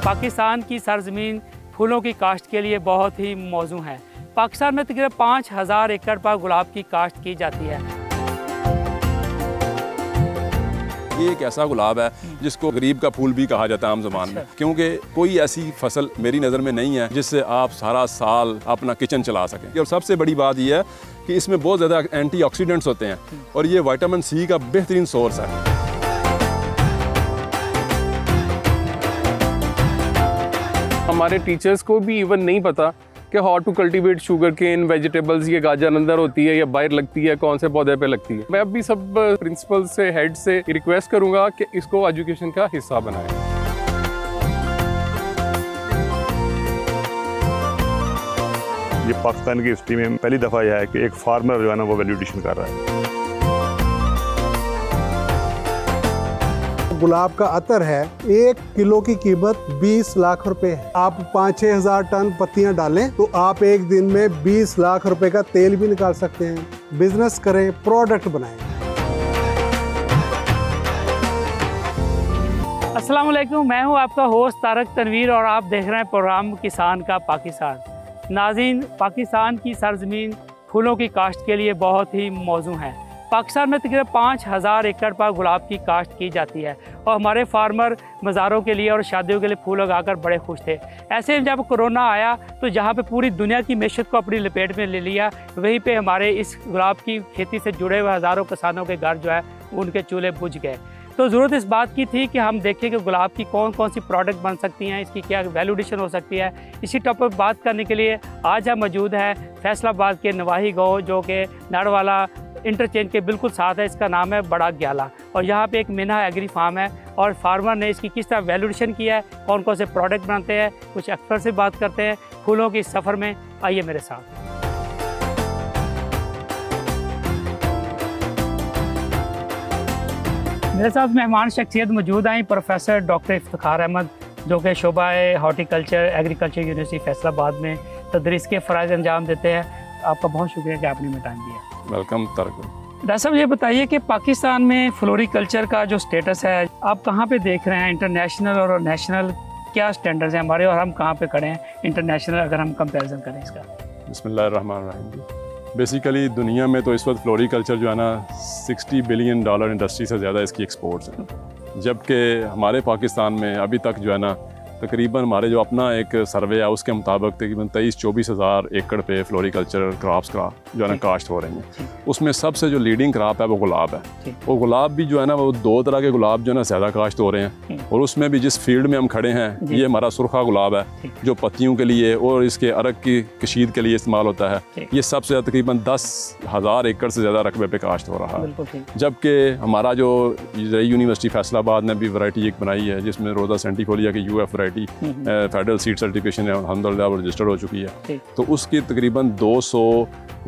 पाकिस्तान की सरजमीन फूलों की काश्त के लिए बहुत ही मौजू है। पाकिस्तान में तकरीबन 5000 एकड़ पर गुलाब की काश्त की जाती है। ये एक ऐसा गुलाब है जिसको गरीब का फूल भी कहा जाता है आम ज़बान में, क्योंकि कोई ऐसी फसल मेरी नज़र में नहीं है जिससे आप सारा साल अपना किचन चला सकें। और सबसे बड़ी बात यह है कि इसमें बहुत ज़्यादा एंटीऑक्सीडेंट्स होते हैं और ये विटामिन सी का बेहतरीन सोर्स है। हमारे टीचर्स को भी इवन नहीं पता कि how to cultivate sugar cane vegetables, ये गाजर अंदर होती है या बाहर लगती है, कौन से पौधे पे लगती है। मैं अभी सब प्रिंसिपल से, हेड से रिक्वेस्ट करूंगा कि इसको एजुकेशन का हिस्सा बनाएं। ये पाकिस्तान की हिस्ट्री में पहली दफ़ा यह है कि एक फार्मर जो है ना वो वैल्यू एडिशन कर रहा है। गुलाब का अतर है, 1 किलो की कीमत 20 लाख रुपए है। आप 5-6 हज़ार टन पत्तियां डालें तो आप एक दिन में 20 लाख रुपए का तेल भी निकाल सकते हैं। बिजनेस करें, प्रोडक्ट बनाएं। अस्सलाम वालेकुम, मैं हूं आपका होस्ट तारक तनवीर और आप देख रहे हैं प्रोग्राम किसान का पाकिस्तान। नाज़रीन, पाकिस्तान की सरजमीन फूलों की काश्त के लिए बहुत ही मौजू है। पाकिस्तान में तकरीबन 5000 एकड़ पर गुलाब की काश्त की जाती है और हमारे फार्मर मज़ारों के लिए और शादियों के लिए फूल लगाकर बड़े खुश थे। ऐसे में जब कोरोना आया तो जहाँ पे पूरी दुनिया की मैशत को अपनी लपेट में ले लिया, वहीं पे हमारे इस गुलाब की खेती से जुड़े हुए हज़ारों किसानों के घर जो है उनके चूल्हे बुझ गए। तो ज़रूरत इस बात की थी कि हम देखें कि गुलाब की कौन कौन सी प्रोडक्ट बन सकती हैं, इसकी क्या वैल्यू एडिशन हो सकती है। इसी टॉपिक पर बात करने के लिए आज हम मौजूद हैं फैसलाबाद के नवाही गाँव, जो कि नाड़वाला इंटरचेंज के बिल्कुल साथ है। इसका नाम है बड़ा ग्याला और यहाँ पे एक मिना एग्री फार्म है और फार्मर ने इसकी किस तरह वैल्यू एडिशन किया है, कौन कौन से प्रोडक्ट बनाते हैं, कुछ एक्सपर्ट से बात करते हैं फूलों की सफ़र में। आइए मेरे साथ। मेरे साथ मेहमान शख्सियत मौजूद हैं प्रोफेसर डॉक्टर इफ्तिखार अहमद, जो कि शोबा हॉर्टिकल्चर एग्रीकल्चर यूनिवर्सिटी फैसलाबाद में तदरीस के फ़राइज़ अंजाम देते हैं। आपका बहुत शुक्रिया कि आपने हमें टाइम दिया। वेलकम तारक। डॉक्टर साहब, ये बताइए कि पाकिस्तान में फ्लोरिकल्चर का जो स्टेटस है आप कहाँ पे देख रहे हैं? इंटरनेशनल और नेशनल क्या स्टैंडर्ड्स हैं हमारे और हम कहाँ पे खड़े हैं इंटरनेशनल, अगर हम कंपैरिजन करें इसका? बिस्मिल्लाहिर्रहमानिर्रहीम। बेसिकली दुनिया में तो इस वक्त फ्लोरिकल्चर जो है ना $60 बिलियन इंडस्ट्री से ज़्यादा इसकी एक्सपोर्ट्स हैं, जबकि हमारे पाकिस्तान में अभी तक जो है ना तकरीबन हमारे जो अपना एक सर्वे है उसके मुताबिक तकरीबन 23-24 हज़ार एकड़ पे फ्लोरिकल्चर क्रॉप्स का जो है ना काश्त हो रही हैं। उसमें सबसे जो लीडिंग क्रॉप है वो गुलाब है। और गुलाब भी जो है ना वो 2 तरह के गुलाब जो है ना ज़्यादा काश्त हो रहे हैं और उसमें भी जिस फील्ड में हम खड़े हैं ये हमारा सुरखा गुलाब है जो पत्तियों के लिए और इसके अरक की कशीद के लिए इस्तेमाल होता है। ये सबसे ज़्यादा तकरीबन 10,000 एकड़ से ज़्यादा रकबे पे काश्त हो रहा है। जबकि हमारा जो यूनिवर्सिटी फैसलाबाद ने भी वैरायटी एक बनाई है जिसमें रोज़ा सेंटिफोलिया की UF variety federal seed certification है, अल्हम्दुलिल्लाह रजिस्टर्ड हो चुकी है। तो उसकी तकरीबन 200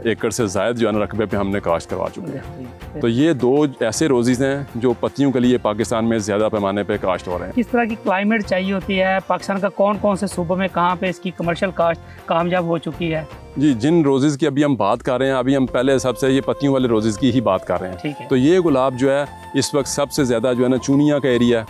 एकड़ से ज़ायद जो है ना रकबे पे हमने काश्त करवा चुके हैं। तो ये 2 ऐसे रोज़ीज़ हैं जो पत्तियों के लिए पाकिस्तान में ज़्यादा पैमाने पे काश्त हो रहे हैं। किस तरह की क्लाइमेट चाहिए होती है? पाकिस्तान का कौन कौन से सूबों में कहाँ पे इसकी कमर्शियल काश्त कामयाब हो चुकी है? जी, जिन रोज़ेज़ की अभी हम बात कर रहे हैं, अभी हम पहले सबसे ये पत्तियों वाले रोज़ेज़ की ही बात कर रहे हैं। तो ये गुलाब जो है इस वक्त सबसे ज़्यादा जो है ना चूनिया का एरिया है,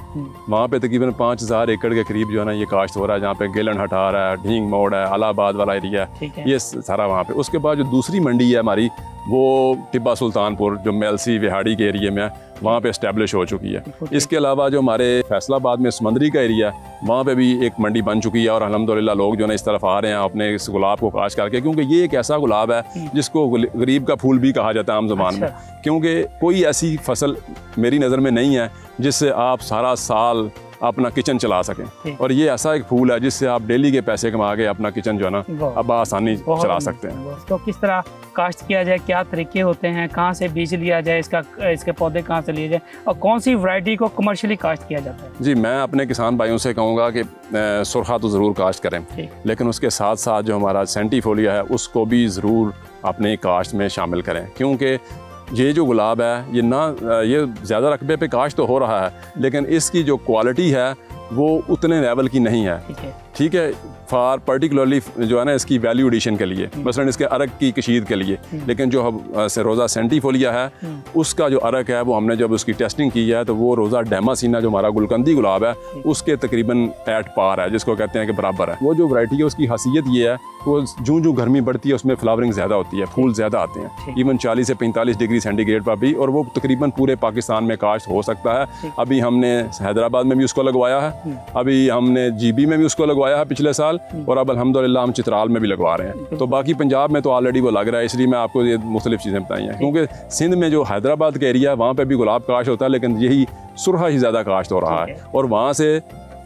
वहाँ पे तकरीबन 5000 एकड़ के करीब जो है ना ये काश्त हो रहा है, जहाँ पे गेलन हटार है, ढींग मोड़ है, अलाहाबाद वाला एरिया है, ये सारा वहाँ पे। उसके बाद जो दूसरी मंडी है हमारी वो टिब्बा सुल्तानपुर जो मेलसी विहाड़ी के एरिया में है, वहाँ पे इस्टेब्लिश हो चुकी है। इसके अलावा जो हमारे फैसलाबाद में समंदरी का एरिया है वहाँ पे भी एक मंडी बन चुकी है और अल्हम्दुलिल्लाह लोग जो है इस तरफ आ रहे हैं अपने इस गुलाब को काश्त करके, क्योंकि ये एक ऐसा गुलाब है जिसको गरीब का फूल भी कहा जाता है आम ज़बान में, क्योंकि कोई ऐसी फसल मेरी नज़र में नहीं है जिससे आप सारा साल अपना किचन चला सकें। और ये ऐसा एक फूल है जिससे आप डेली के पैसे कमा के अपना किचन जो है ना अब आसानी चला सकते हैं। तो किस तरह काश्त किया जाए, क्या तरीके होते हैं, कहाँ से बीज लिया जाए, इसके पौधे कहाँ से लिए जाए और कौन सी वैरायटी को कमर्शियली काश्त किया जाता है? जी, मैं अपने किसान भाइयों से कहूँगा कि सुरखा तो ज़रूर काश्त करें, लेकिन उसके साथ साथ जो हमारा सेंटिफोलिया है उसको भी ज़रूर अपने काश्त में शामिल करें, क्योंकि ये जो गुलाब है ये ज़्यादा रकबे पे काश्त तो हो रहा है लेकिन इसकी जो क्वालिटी है वो उतने लेवल की नहीं है। ठीक है, फॉर पर्टिकुलरली जो है ना इसकी वैल्यू एडिशन के लिए, मसलन इसके अरक की कशीद के लिए। लेकिन जो रोज़ा सेंटीफोलिया है उसका जो अरक है वो हमने जब उसकी टेस्टिंग की है तो वो रोज़ा डेमासीना जो हमारा गुलकंदी गुलाब है उसके तकरीबन एट पार है, जिसको कहते हैं कि बराबर है। वो जो वैरायटी है उसकी खासियत ये है वो जूँ गर्मी बढ़ती है उसमें फ्लावरिंग ज़्यादा होती है, फूल ज़्यादा आते हैं, इवन 40 से 45 डिग्री सेंटीग्रेड पर भी, और वो तकरीबन पूरे पाकिस्तान में काश्त हो सकता है। अभी हमने हैदराबाद में भी उसको लगवाया है, अभी हमने GB में भी उसको लगवाया है पिछले साल, और अब अल्हम्दुलिल्लाह हम चित्राल में भी लगवा रहे हैं। तो बाकी पंजाब में तो ऑलरेडी वो लग रहा है, इसलिए मैं आपको ये मुख्तलिफ चीज़ें बताई हैं। क्योंकि सिंध में जो हैदराबाद का एरिया है वहाँ पर भी गुलाब काश्त होता है, लेकिन यही सुरहा ही ज़्यादा काश्त हो रहा है और वहाँ से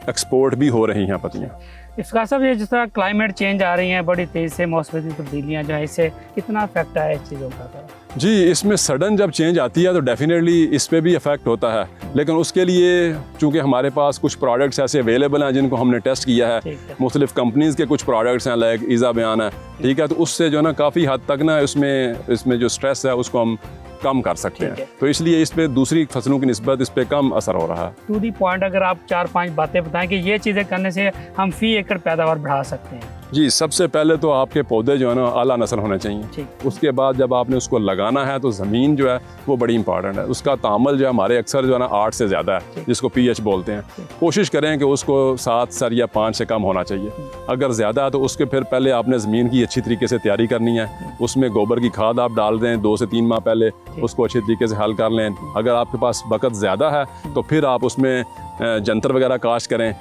एक्सपोर्ट भी हो रही हैं पत्तियाँ। इसका सब ये जिस तरह क्लाइमेट चेंज आ रही हैं बड़ी तेज़ से, मौसमी तब्दीलियाँ जो है, इससे कितना इफेक्ट आया इस चीज़ों का? जी, इसमें सडन जब चेंज आती है तो डेफिनेटली इस पे भी इफ़ेक्ट होता है, लेकिन उसके लिए चूँकि हमारे पास कुछ प्रोडक्ट्स ऐसे अवेलेबल हैं जिनको हमने टेस्ट किया है, मुख्तलिफ कंपनीज़ के कुछ प्रोडक्ट्स हैं, लाइक ईज़ा बयान है, ठीक है, तो उससे जो है ना काफ़ी हद तक ना इसमें जो स्ट्रेस है उसको हम कम कर सकते हैं। तो इसलिए इस पे दूसरी फसलों की निस्बत इस पे कम असर हो रहा है। टू दी पॉइंट अगर आप 4-5 बातें बताएं कि ये चीज़ें करने से हम फी एकड़ पैदावार बढ़ा सकते हैं। जी, सबसे पहले तो आपके पौधे जो है ना आला नस्ल होने चाहिए। उसके बाद जब आपने उसको लगाना है तो ज़मीन जो है वो बड़ी इंपॉर्टेंट है, उसका तामल जो है हमारे अक्सर जो है ना 8 से ज़्यादा है, जिसको pH बोलते हैं। कोशिश करें कि उसको 7 सर या 5 से कम होना चाहिए। अगर ज़्यादा है तो उसके फिर पहले आपने ज़मीन की अच्छी तरीके से तैयारी करनी है, उसमें गोबर की खाद आप डाल दें 2 से 3 माह पहले, उसको अच्छी तरीके से हल कर लें। अगर आपके पास वक़्त ज़्यादा है तो फिर आप उसमें जंतर वगैरह काश्त करें,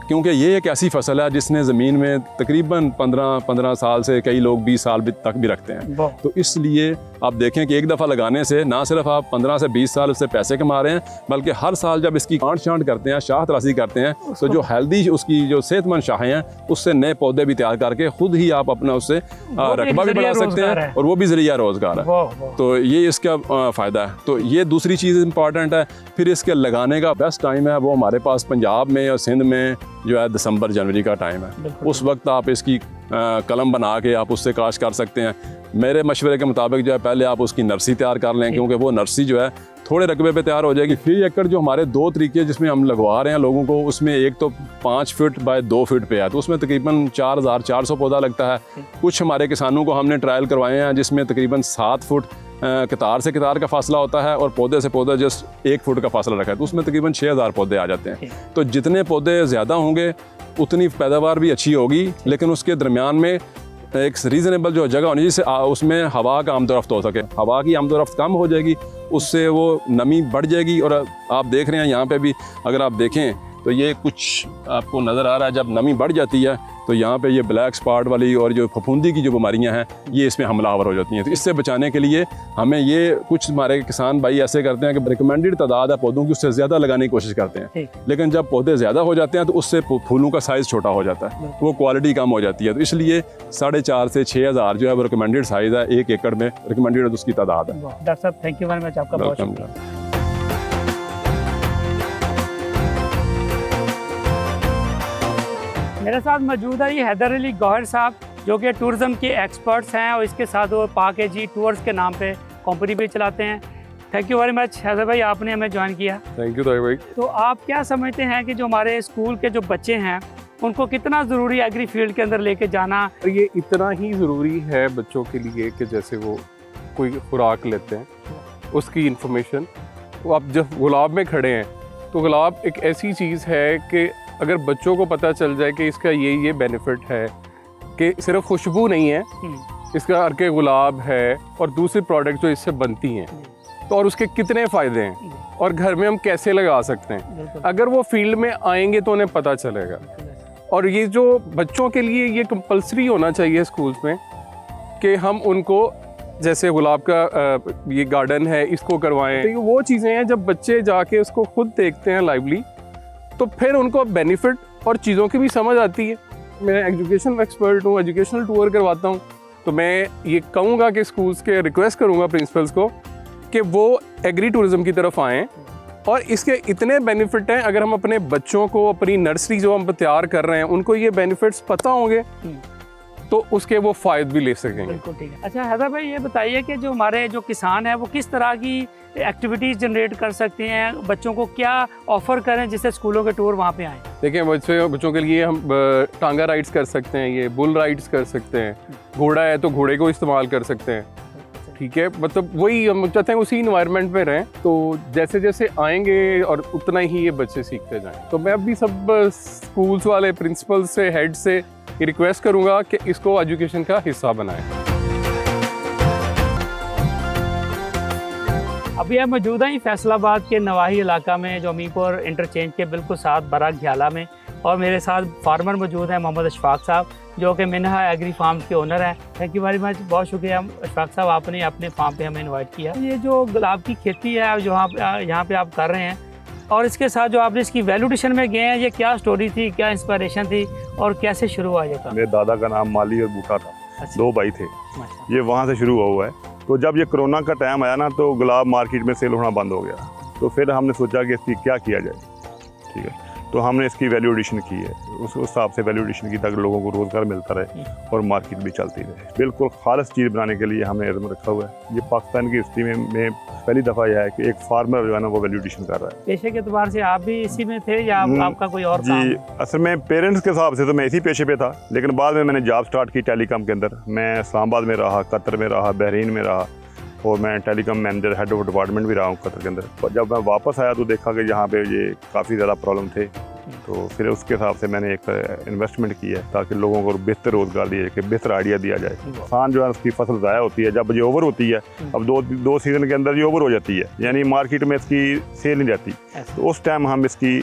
क्योंकि ये एक ऐसी फसल है जिसने ज़मीन में तकरीबन 15 साल से कई लोग 20 साल तक भी रखते हैं। तो इसलिए आप देखें कि एक दफ़ा लगाने से ना सिर्फ आप 15 से 20 साल उससे पैसे कमा रहे हैं, बल्कि हर साल जब इसकी कांट छांट करते हैं, शाह तराशी करते हैं, तो जो हेल्दी उसकी जो सेहतमंद शाखें हैं उससे नए पौधे भी तैयार करके खुद ही आप अपना उससे रकबा भी बढ़ा सकते हैं और वो भी ज़रिया रोज़गार है। तो ये इसका फ़ायदा है। तो ये दूसरी चीज़ इंपॉर्टेंट है। फिर इसके लगाने का बेस्ट टाइम है वो हमारे पास पंजाब में और सिंध में जो है दिसंबर जनवरी का टाइम है। उस वक्त आप इसकी कलम बना के आप उससे काश्त कर सकते हैं। मेरे मशवरे के मुताबिक जो है पहले आप उसकी नर्सरी तैयार कर लें, क्योंकि वो नर्सरी जो है थोड़े रकबे पे तैयार हो जाएगी। 3 एकड़ जो हमारे 2 तरीके जिसमें हम लगवा रहे हैं लोगों को, उसमें एक तो 5 फीट बाय 2 फीट पे है, तो उसमें तकरीबन 4400 पौधा लगता है। कुछ हमारे किसानों को हमने ट्रायल करवाए हैं जिसमें तकरीबन 7 फुट कतार से कतार का फासला होता है और पौधे से पौधा जस्ट 1 फुट का फासला रखा है, तो उसमें तकरीबन 6000 पौधे आ जाते हैं। तो जितने पौधे ज़्यादा होंगे उतनी पैदावार भी अच्छी होगी, लेकिन उसके दरमियान में एक रीज़नेबल जो जगह होनी जिससे उसमें हवा का आमदोरफ्त हो सके। हवा की आमदोरफ्त कम हो जाएगी, उससे वो नमी बढ़ जाएगी। और आप देख रहे हैं यहाँ पे भी अगर आप देखें तो ये कुछ आपको नज़र आ रहा है, जब नमी बढ़ जाती है तो यहाँ पे ये ब्लैक स्पॉट वाली और जो फफूंदी की जो बीमारियाँ हैं ये इसमें हमलावर हो जाती हैं। तो इससे बचाने के लिए हमें ये कुछ हमारे किसान भाई ऐसे करते हैं कि रिकमेंडेड तादाद है पौधों की उससे ज़्यादा लगाने की कोशिश करते हैं, लेकिन जब पौधे ज़्यादा हो जाते हैं तो उससे फूलों का साइज़ छोटा हो जाता है, वो क्वालिटी कम हो जाती है। तो इसलिए 4.5 से 6000 जो है वो रिकमेंडेड साइज़ है, 1 एकड़ में रिकमेंडेड उसकी तादाद है। डॉक्टर साहब थैंक यू वेरी मच, आपका बहुत शुक्रिया। मेरे साथ मौजूद है ये हैदर अली गौहर साहब, जो कि टूरिज़्म के एक्सपर्ट्स हैं और इसके साथ वो पाक-ए-जी टूर्स के नाम पे कंपनी भी चलाते हैं। Thank you very much Haider भाई, आपने हमें ज्वाइन किया। थैंक यू भाई। तो आप क्या समझते हैं कि जो हमारे स्कूल के जो बच्चे हैं उनको कितना ज़रूरी एग्री फील्ड के अंदर लेके जाना? ये इतना ही ज़रूरी है बच्चों के लिए कि जैसे वो कोई खुराक लेते हैं उसकी इंफॉर्मेशन, तो आप जब गुलाब में खड़े हैं तो गुलाब एक ऐसी चीज़ है कि अगर बच्चों को पता चल जाए कि इसका ये बेनिफिट है कि सिर्फ खुशबू नहीं है, इसका अर्के गुलाब है और दूसरी प्रोडक्ट जो इससे बनती हैं, तो और उसके कितने फ़ायदे हैं और घर में हम कैसे लगा सकते हैं, अगर वो फील्ड में आएंगे तो उन्हें पता चलेगा। और ये जो बच्चों के लिए ये कंपल्सरी होना चाहिए स्कूल्स में कि हम उनको जैसे गुलाब का ये गार्डन है इसको करवाएं। तो ये वो चीज़ें हैं जब बच्चे जाके उसको खुद देखते हैं लाइवली, तो फिर उनको बेनिफिट और चीज़ों की भी समझ आती है। मैं एजुकेशन एक्सपर्ट हूँ, एजुकेशनल टूर करवाता हूँ, तो मैं ये कहूँगा कि स्कूल्स के रिक्वेस्ट करूँगा प्रिंसिपल्स को कि वो एग्री टूरिज़्म की तरफ आएँ। और इसके इतने बेनिफिट हैं, अगर हम अपने बच्चों को अपनी नर्सरी जो हम तैयार कर रहे हैं उनको ये बेनिफिट्स पता होंगे तो उसके वो फ़ायदे भी ले सकेंगे। बिल्कुल ठीक है। अच्छा हैदर भाई, ये बताइए कि जो हमारे जो किसान हैं वो किस तरह की एक्टिविटीज़ जनरेट कर सकते हैं, बच्चों को क्या ऑफ़र करें जिससे स्कूलों के टूर वहाँ पे आएँ? देखिए, बच्चों के लिए हम टांगा राइड्स कर सकते हैं, ये बुल राइड्स कर सकते हैं, घोड़ा है तो घोड़े को इस्तेमाल कर सकते हैं। ठीक है, मतलब वही हम चाहते हैं उसी इन्वायरमेंट में रहें, तो जैसे जैसे आएंगे और उतना ही ये बच्चे सीखते जाएं। तो मैं अभी सब स्कूल्स वाले प्रिंसिपल से, हेड से ये रिक्वेस्ट करूंगा कि इसको एजुकेशन का हिस्सा बनाएं। अभी हम मौजूद हैं फैसलाबाद के नवाही इलाका में, जो अमीपुर इंटरचेंज के बिल्कुल साथ बराक घियाला में, और मेरे साथ फार्मर मौजूद हैं मोहम्मद अशफाक साहब, जो कि मिन्हा एग्री फार्म के ओनर हैं। थैंक यू वेरी मच, बहुत शुक्रिया अशफाक साहब, आपने अपने फार्म पे हमें इनवाइट किया। ये जो गुलाब की खेती है जो यहाँ पे आप कर रहे हैं, और इसके साथ जो आपने इसकी वैल्यूएशन में गए हैं, ये क्या स्टोरी थी, क्या इंस्पिरेशन थी और कैसे शुरू हुआ ये काम? मेरे दादा का नाम माली और बूटा था। अच्छा। 2 भाई थे, ये वहाँ से शुरू हुआ है। तो जब ये कोरोना का टाइम आया ना, तो गुलाब मार्केट में सेल होना बंद हो गया। तो फिर हमने सोचा कि इसकी क्या किया जाए। ठीक है, तो हमने इसकी वैल्यू एडिशन की है, उस हिसाब से वैल्यू एडिशन की ताकि लोगों को रोज़गार मिलता रहे और मार्केट भी चलती रहे। बिल्कुल खालिस चीज़ बनाने के लिए हमने इल्म रखा हुआ है। ये पाकिस्तान की हिस्ट्री में पहली दफ़ा यह है कि एक फार्मर जो है ना वो वैल्यू एडिशन कर रहा है। पेशे के एतबार से आप भी इसी में थे या आपका कोई और काम? जी, असल में पेरेंट्स के हिसाब से तो मैं इसी पेशे पे था, लेकिन बाद में मैंने जॉब स्टार्ट की टेलीकॉम के अंदर। मैं इस्लामाबाद में रहा, कतर में रहा, बहरीन में रहा, और मैं telecom manager, head of department भी रहा हूँ कतर के अंदर। जब मैं वापस आया तो देखा कि यहाँ पे ये काफ़ी ज़्यादा प्रॉब्लम थे, तो फिर उसके हिसाब से मैंने एक इन्वेस्टमेंट की है ताकि लोगों को बेहतर रोज़गार दिया जाए, बेहतर आइडिया दिया जाए। किसान जो है उसकी फसल ज़ाया होती है, जब ये ओवर होती है, अब दो सीज़न के अंदर ये ओवर हो जाती है, यानी मार्केट में इसकी सेल नहीं जाती, तो उस टाइम हम इसकी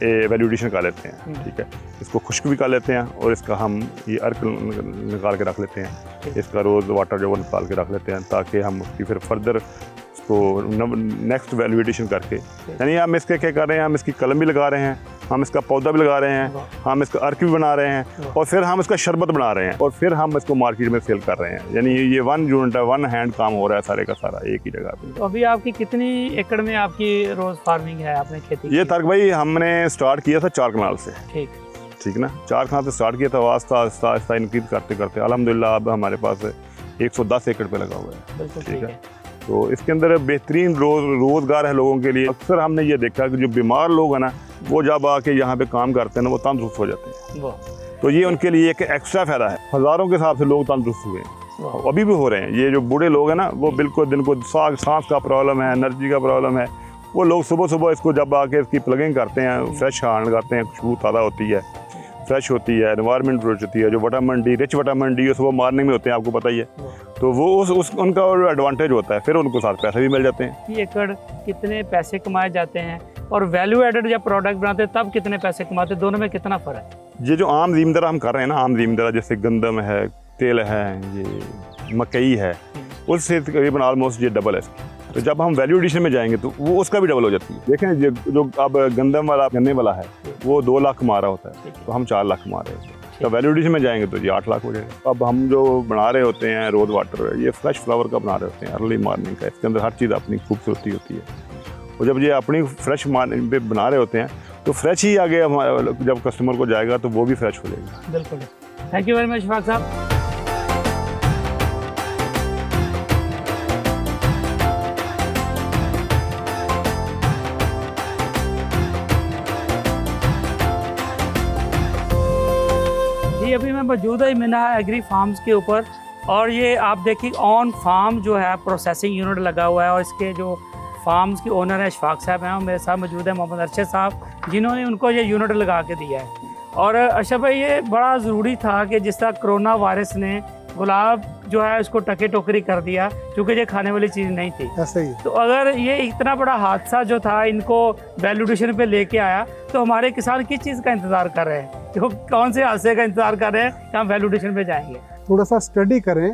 वैल्यू एडिशन कर लेते हैं। ठीक है, इसको खुश्क भी कर लेते हैं और इसका हम ये अर्क निकाल के रख लेते हैं, इसका रोज़ वाटर जो निकाल के रख लेते हैं, ताकि हम उसकी फिर फर्दर उसको नेक्स्ट वैल्यू एडिशन करके, यानी हम इसके क्या कर रहे हैं, हम इसकी कलम भी लगा रहे हैं, हम इसका पौधा भी लगा रहे हैं, हम इसका अर्क भी बना रहे हैं, और फिर हम इसका शरबत बना रहे हैं, और फिर हम इसको मार्केट में सेल कर रहे हैं। यानी ये 1 यूनिट है, 1 हैंड काम हो रहा है सारे का सारा एक ही जगह पे। तो अभी आपकी कितनी एकड़ में आपकी रोज़ फार्मिंग है, आपने खेती? ये तारक भाई हमने स्टार्ट किया था 4 कनाल से। ठीक ना, 4 कनाल से स्टार्ट किया था, आस्ता आस्ता इंक्रीज करते करते अल्हम्दुलिल्लाह अब हमारे पास 110 एकड़ पे लगा हुआ है। ठीक है, तो इसके अंदर बेहतरीन रोज़गार है लोगों के लिए। अक्सर हमने ये देखा कि जो बीमार लोग हैं ना, वो जब आके यहाँ पे काम करते हैं ना, वो तंदुरुस्त हो जाते हैं। तो ये उनके लिए एक एक्स्ट्रा फ़ायदा है। हज़ारों के हिसाब से लोग तंदुरुस्त हुए हैं, अभी भी हो रहे हैं। ये जो बूढ़े लोग हैं ना, वो बिल्कुल दिन को सांस का प्रॉब्लम है, एनर्जी का प्रॉब्लम है, वो लोग सुबह सुबह इसको जब आके इसकी प्लगिंग करते हैं, फ्रेश हार्न लगाते हैं, खुशबू ताज़ा होती है, फ्रेश होती है, एनवायरनमेंट फ्रेश होती है। जो vitamin D, rich vitamin D सुबह मॉर्निंग में होते हैं, आपको पता ही है, तो वो उनका एडवांटेज होता है, फिर उनको साथ पैसे भी मिल जाते हैं। एकड़ कितने पैसे कमाए जाते हैं, और वैल्यू एडेड जब प्रोडक्ट बनाते हैं तब कितने पैसे कमाते हैं, दोनों में कितना फ़र्क है? ये जो आम ज़मींदार हम कर रहे हैं ना, आम ज़मींदार जैसे गंदम है, तेल है, ये मकई है, उससे तकरीबन ऑलमोस्ट ये डबल है। तो जब हम वैल्यू एडिशन में जाएंगे तो वो उसका भी डबल हो जाती है। देखें, जो अब गंदम वाला गन्ने वाला है वो 2 लाख कमा रहा होता है, तो हम 4 लाख कमा रहे होते हैं। तो वैल्यू एडिशन में जाएंगे तो ये 8 लाख हो जाएगा। अब हम जो बना रहे होते हैं रोज़ वाटर, ये फ्रेश फ्लावर का बना रहे होते हैं, अर्ली मॉर्निंग का। इसके अंदर हर चीज़ अपनी खूबसूरती होती है, और जब ये अपनी फ्रेश मॉर्निंग पे बना रहे होते हैं तो फ्रेश ही आगे जब कस्टमर को जाएगा तो वो भी फ्रेश हो जाएगा। बिल्कुल, thank you very much Ashfaq साहब। अभी मैं मौजूद है मिन्हा एग्री फार्म्स के ऊपर, और ये आप देखिए ऑन फार्म जो है प्रोसेसिंग यूनिट लगा हुआ है, और इसके जो फार्म्स के ओनर हैं अशफाक साहब हैं, और मेरे साथ मौजूद है मोहम्मद अरशद साहब, जिन्होंने उनको ये यूनिट लगा के दिया है। और अरशद भाई, ये बड़ा ज़रूरी था कि जिस तरह कोरोना वायरस ने गुलाब जो है उसको टके टोकरी कर दिया, क्योंकि ये खाने वाली चीज़ नहीं थी। ऐसे ही तो अगर ये इतना बड़ा हादसा जो था इनको वैल्यू एडिशन पे लेके आया, तो हमारे किसान किस चीज़ का इंतज़ार कर रहे हैं, जो कौन से हादसे का इंतज़ार कर रहे हैं कि हम वैल्यू एडिशन पे जाएंगे? थोड़ा सा स्टडी करें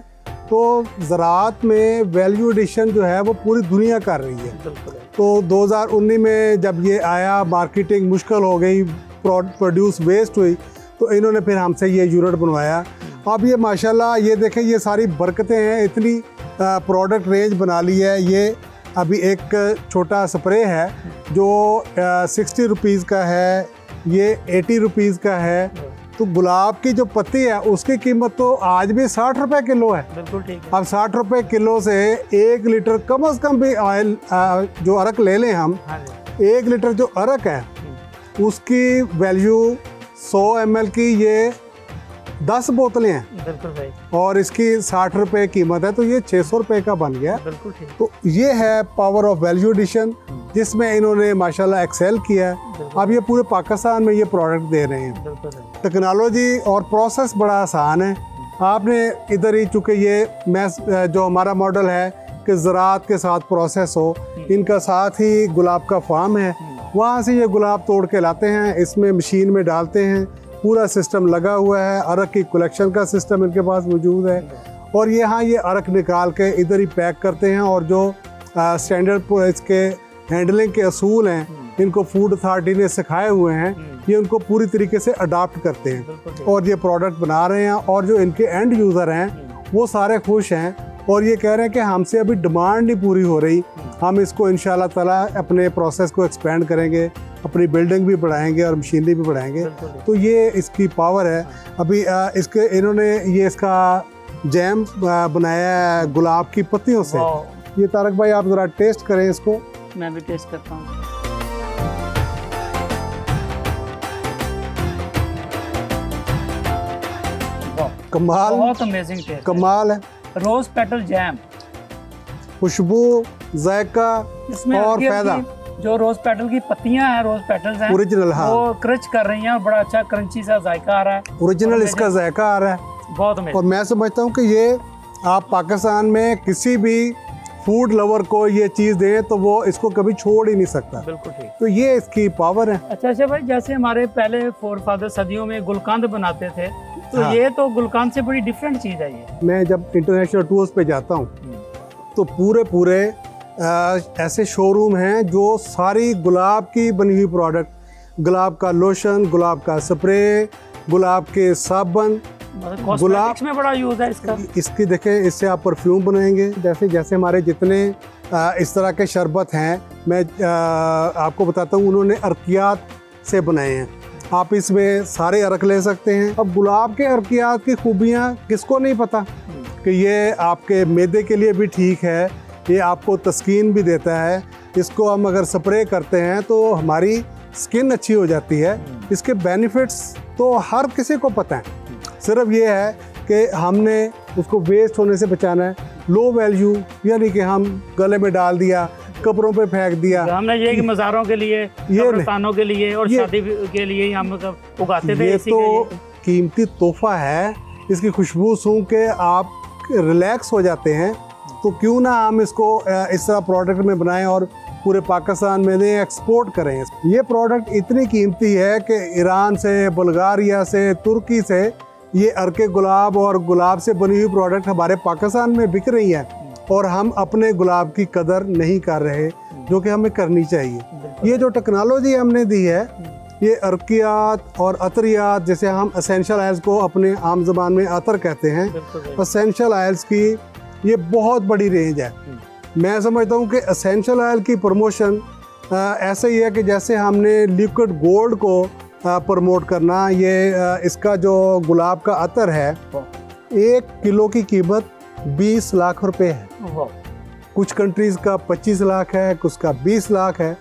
तो ज़राअत में वैल्यू एडिशन जो है वो पूरी दुनिया कर रही है। तो 2019 में जब ये आया, मार्केटिंग मुश्किल हो गई, प्रोड्यूस वेस्ट हुई, तो इन्होंने फिर हमसे ये यूनिट बनवाया। अब ये माशाल्लाह ये देखें, ये सारी बरकतें हैं, इतनी प्रोडक्ट रेंज बना ली है। ये अभी एक छोटा स्प्रे है जो 60 रुपीज़ का है, ये 80 रुपीज़ का है, तो गुलाब की जो पत्ती है उसकी कीमत तो आज भी 60 रुपए किलो है। बिल्कुल ठीक है। अब 60 रुपए किलो से 1 लीटर कम से कम भी ऑयल जो अरक ले लें हम, हाँ जी। 1 लीटर जो अरक है उसकी वैल्यू 100 ml की ये 10 बोतलें हैं। बिल्कुल भाई। और इसकी 60 रुपए कीमत है, तो ये 600 रुपए का बन गया। बिल्कुल ठीक। तो ये है पावर ऑफ वैल्यू एडिशन, जिसमें इन्होंने माशाल्लाह एक्सेल किया है। अब ये पूरे पाकिस्तान में ये प्रोडक्ट दे रहे हैं। बिल्कुल। टेक्नोलॉजी और प्रोसेस बड़ा आसान है। आपने इधर ही, चूँकि ये मैं जो हमारा मॉडल है कि ज़राअत के साथ प्रोसेस हो, इनका साथ ही गुलाब का फार्म है, वहाँ से ये गुलाब तोड़ के लाते हैं, इसमें मशीन में डालते हैं, पूरा सिस्टम लगा हुआ है। अरक की कलेक्शन का सिस्टम इनके पास मौजूद है और यहाँ ये अरक निकाल के इधर ही पैक करते हैं। और जो स्टैंडर्ड इसके हैंडलिंग के असूल हैं, इनको फूड अथॉरिटी ने सिखाए हुए हैं, ये उनको पूरी तरीके से अडाप्ट करते हैं और ये प्रोडक्ट बना रहे हैं। और जो इनके एंड यूज़र हैं वो सारे खुश हैं और ये कह रहे हैं कि हमसे अभी डिमांड नहीं पूरी हो रही, हम इसको इंशाल्लाह ताला अपने प्रोसेस को एक्सपेंड करेंगे, अपनी बिल्डिंग भी बढ़ाएंगे और मशीनरी भी बढ़ाएंगे। तो ये इसकी पावर है। अभी इसके इन्होंने ये इसका जैम बनाया है गुलाब की पत्तियों से। ये तारक भाई आप ज़रा टेस्ट करें इसको। मैं भी टेस्ट करता हूँ। कमाल, बहुत अमेजिंग टेस्ट, कमाल है। रोज पेटल जैम, खुशबू, जायका इसमें और फायदा। जो रोज पेटल की पत्तियां हैं, रोज पेटल्स हैं ओरिजिनल, हाँ, वो क्रच कर रही हैं, बड़ा अच्छा क्रंची सा जायका आ रहा है, ओरिजिनल इसका जायका आ रहा है। बहुत अमेजिंग। और मैं समझता हूँ कि ये आप पाकिस्तान में किसी भी फूड लवर को ये चीज़ दें तो वो इसको कभी छोड़ ही नहीं सकता। बिल्कुल ठीक। तो ये इसकी पावर है। अच्छा भाई, जैसे हमारे पहले फोर फादर सदियों में गुलकंद बनाते थे, तो हाँ। ये तो गुलकंद से बड़ी डिफरेंट चीज़ है ये। मैं जब इंटरनेशनल टूर्स पे जाता हूँ तो पूरे ऐसे शोरूम हैं जो सारी गुलाब की बनी हुई प्रोडक्ट, गुलाब का लोशन, गुलाब का स्प्रे, गुलाब के साबन, गुलाब में बड़ा यूज है इसका। इसकी देखें, इससे आप परफ्यूम बनाएंगे। जैसे जैसे हमारे जितने इस तरह के शरबत हैं, मैं आपको बताता हूँ, उन्होंने अर्कियात से बनाए हैं। आप इसमें सारे अरक ले सकते हैं। अब गुलाब के अर्कियात की खूबियाँ किसको नहीं पता कि ये आपके मैदे के लिए भी ठीक है, ये आपको तस्कीन भी देता है। इसको हम अगर स्प्रे करते हैं तो हमारी स्किन अच्छी हो जाती है। इसके बेनिफिट्स तो हर किसी को पता है, सिर्फ ये है कि हमने उसको वेस्ट होने से बचाना है। लो वैल्यू यानी कि हम गले में डाल दिया, कब्रों पे फेंक दिया। हमने ये कि मज़ारों के लिए, कब्रिस्तानों के लिए और शादी के लिए हम उगाते थे। ये तो कीमती तोहफा है। इसकी खुशबू सूंघ के आप रिलैक्स हो जाते हैं। तो क्यों ना हम इसको इस तरह प्रोडक्ट में बनाएं और पूरे पाकिस्तान में दें, एक्सपोर्ट करें। ये प्रोडक्ट इतनी कीमती है कि ईरान से, बुल्गारिया से, तुर्की से ये अर्के गुलाब और गुलाब से बनी हुई प्रोडक्ट हमारे पाकिस्तान में बिक रही है और हम अपने गुलाब की कदर नहीं कर रहे, जो कि हमें करनी चाहिए। ये जो टेक्नोलॉजी हमने दी है, ये अर्कियात और अतरियात, जैसे हम एसेंशियल ऑयल्स को अपने आम ज़बान में अतर कहते हैं, एसेंशियल ऑयल्स की ये बहुत बड़ी रेंज है। मैं समझता हूँ कि एसेंशियल ऑयल की प्रमोशन ऐसे ही है कि जैसे हमने लिक्विड गोल्ड को प्रमोट करना। ये इसका जो गुलाब का अतर है, 1 किलो की कीमत 20 लाख रुपए है। कुछ कंट्रीज़ का 25 लाख है, कुछ का 20 लाख है।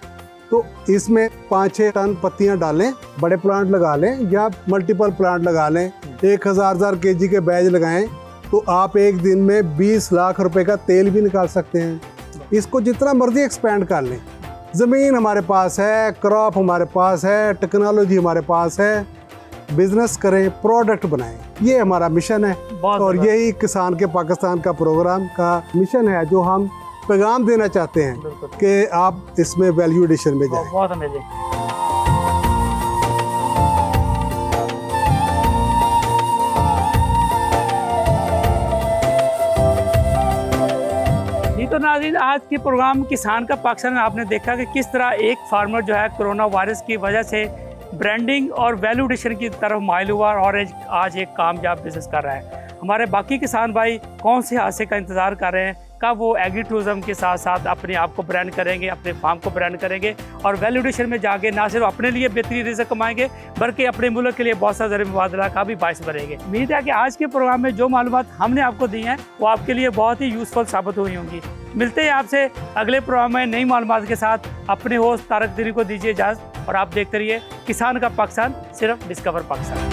तो इसमें 5-6 टन पत्तियां डालें, बड़े प्लांट लगा लें या मल्टीपल प्लांट लगा लें, 1000 केजी के बैच लगाएं, तो आप एक दिन में 20 लाख रुपए का तेल भी निकाल सकते हैं। इसको जितना मर्जी एक्सपेंड कर लें। ज़मीन हमारे पास है, क्रॉप हमारे पास है, टेक्नोलॉजी हमारे पास है। बिजनेस करें, प्रोडक्ट बनाएं, ये हमारा मिशन है। और यही किसान के पाकिस्तान का प्रोग्राम का मिशन है, जो हम पैगाम देना चाहते हैं कि आप इसमें वैल्यू एडिशन में जाएं। बहुत अमेजिंग। तो नाज़रीन, आज के प्रोग्राम किसान का पाकिस्तान में आपने देखा कि किस तरह एक फार्मर जो है कोरोना वायरस की वजह से ब्रांडिंग और वैल्यू एडिशन की तरफ माइल हुआ और आज एक कामयाब बिजनेस कर रहा है। हमारे बाकी किसान भाई कौन से हादसे का इंतज़ार कर रहे हैं, कब वो एग्री टूरिज्म के साथ साथ अपने आप को ब्रांड करेंगे, अपने फार्म को ब्रांड करेंगे और वैल्यू एडिशन में जाके ना सिर्फ अपने लिए बेहतरीन रिज़्क कमाएंगे बल्कि अपने मुल्क के लिए बहुत सा ज़रिए मुबादला का भी बायस बनेंगे। उम्मीद है कि आज के प्रोग्राम में जो मालूमात हमने आपको दी हैं वो आपके लिए बहुत ही यूज़फुल साबित हुई होंगी। मिलते हैं आपसे अगले प्रोग्राम में नई मालूमात के साथ। अपने होस्ट तारक दीनी को दीजिए इजाज़त और आप देखते रहिए किसान का पाकिस्तान, सिर्फ डिस्कवर पाकिस्तान।